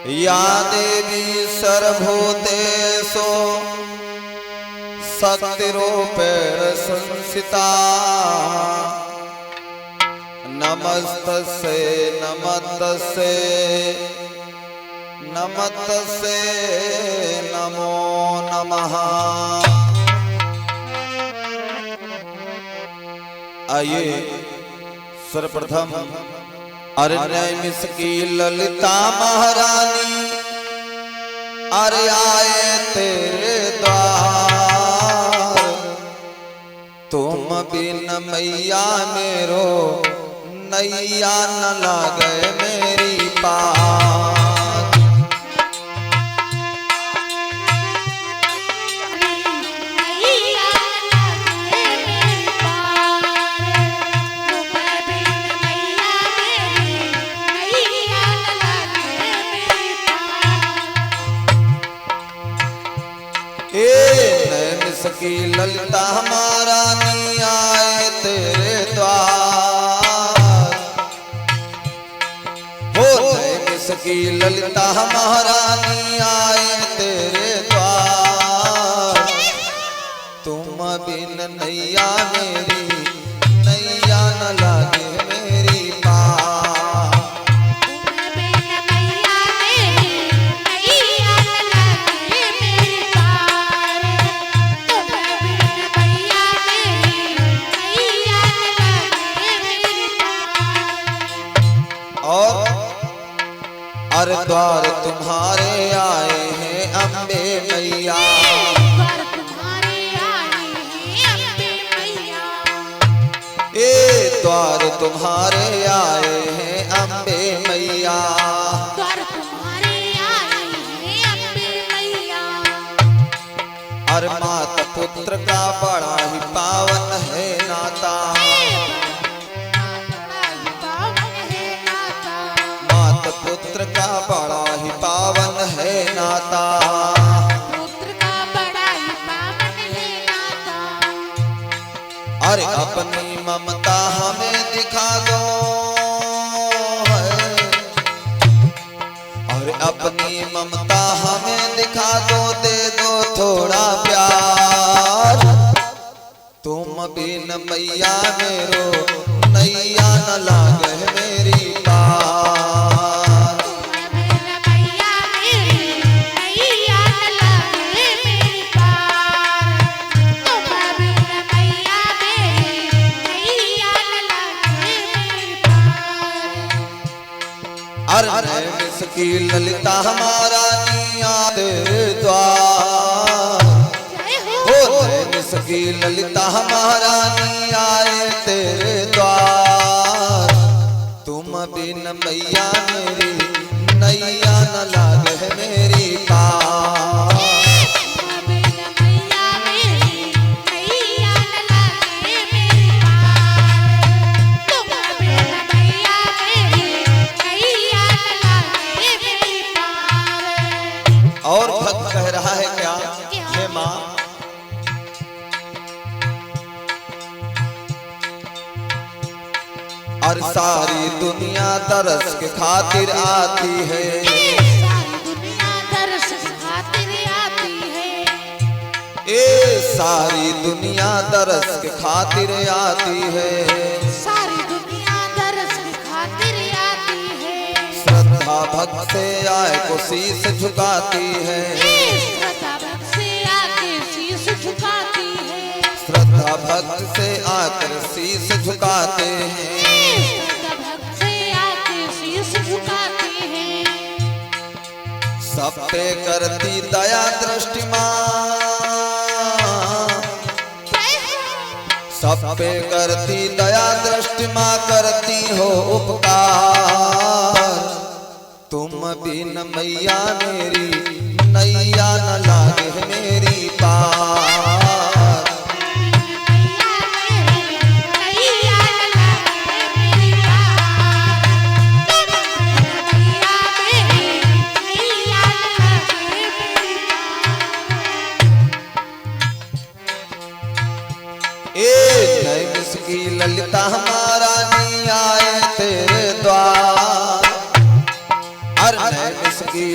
या देवी सर्वभूतेषु शक्तिरूपेण संस्थिता नमस्तस्यै नमस्तस्यै नमस्तस्यै नमो नमः। आइए सर्वप्रथम अरण्यमिष की ललिता महारानी अरे आए तेरे द्वार। तुम बिन मैया मेरो नैया न लागे मेरी पार। की ललिता महारानी आए तेरे द्वार। हो की ललिता महारानी आए तेरे द्वार। तुम बिन नैया मेरी नैया न लागे मेरी पार। अरे द्वार तुम्हारे आए हैं अम्बे मैया। द्वार तुम्हारे आए हैं अम्बे मैया। ए द्वार तुम्हारे आए हैं अम्बे मैया। द्वार तुम्हारे आए हैं अम्बे मैया। अरे माता पुत्र का बड़ा ही पावन है नाता। पुत्र का बड़ा ही पावन है नाता। पुत्र का बड़ा ही पावन है नाता। अरे अपनी ममता हमें दिखा दो। अरे अपनी ममता हमें दिखा दो, दे दो थोड़ा प्यार। तुम बिन मैया मेरो नैया न लागे मेरी पार। अरण्यमिष की ललिता महारानी आए द्वार। अरण्यमिष की ललिता महारानी आए तेरे द्वार। तुम बिन मैया मेरी नैया न लागे मेरी पार। और भक्त कह रहा है क्या? हे माँ और सारी दुनिया तरस के खातिर आती है। सारी दुनिया तरस के खातिर आती है। ए सारी दुनिया तरस के खातिर आती है। सारी दुनिया तरस के खातिर आती है। श्रद्धा भक्त से आए को शीश झुकाती है। श्रद्धा भक्त से आके शीश झुकाती है। श्रद्धा भक्त से आकर शीश झुकाते हैं। श्रद्धा भक्त से आके शीश झुकाते हैं। सब पे करती दया दृष्टि माँ। सब पे करती दया दृष्टि माँ, करती हो उपकार। तुम बिन मैया मेरी नैया न लागे मेरी पार। की ललिता महारानी आए तेरे द्वार। अरण्यमिष की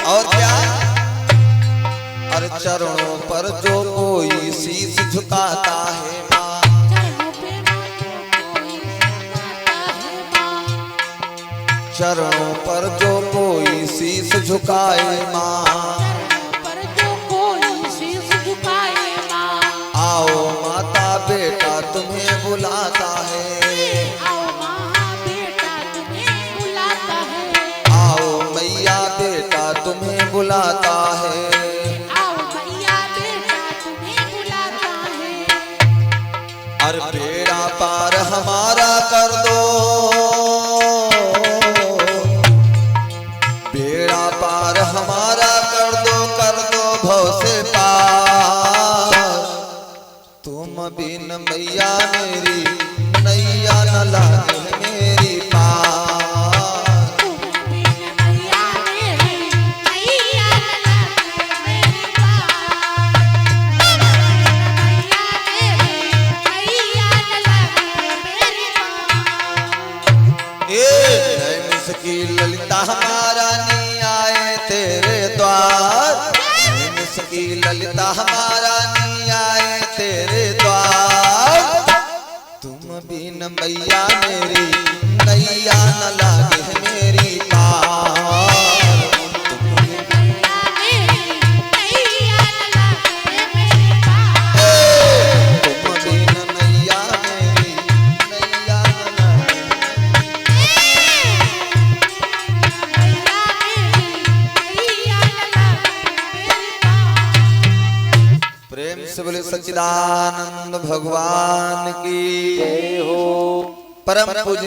और क्या? अरे चरणों पर जो कोई शीश झुकाता है माँ, चरणों पे जो कोई शीश झुकाए माँ, चरणों पर जो कोई शीश झुकाए माँ, चरणों पर जो कोई शीश झुकाए माँ। आओ माता बेटा तुम्हें बुलाता है, आओ माँ बेटा तुम्हें बुलाता है, आओ मैया बेटा तुम्हें बुलाता है। आओ मैया बेटा तुम्हें बुलाता है। अरे बेड़ा पार हमारा कर दो, बेड़ा पार हमारा कर दो भव से पार। तुम बिन मैया मेरी नैया न लागे मेरी पार। तुम बिन मैया मेरी नैया न लागे मेरी पार। मैया मेरी नैया न लागे मेरी पार। नैमिष की ललिता हमारा नी आए तेरे द्वार, नैमिष की ललिता हमारा नी आए तेरे द्वार। तुम बिन मैया मेरी नैया न लागे मेरी पार। तुम बिन मैया मेरी नैया न लागे मेरी पार। तुम बिन मैया मेरी नैया न लागे। मैया मेरी नैया न लागे मेरी पार। प्रेम से बोले सच्चिदानंद भगवान की जय हो। परम पूज्य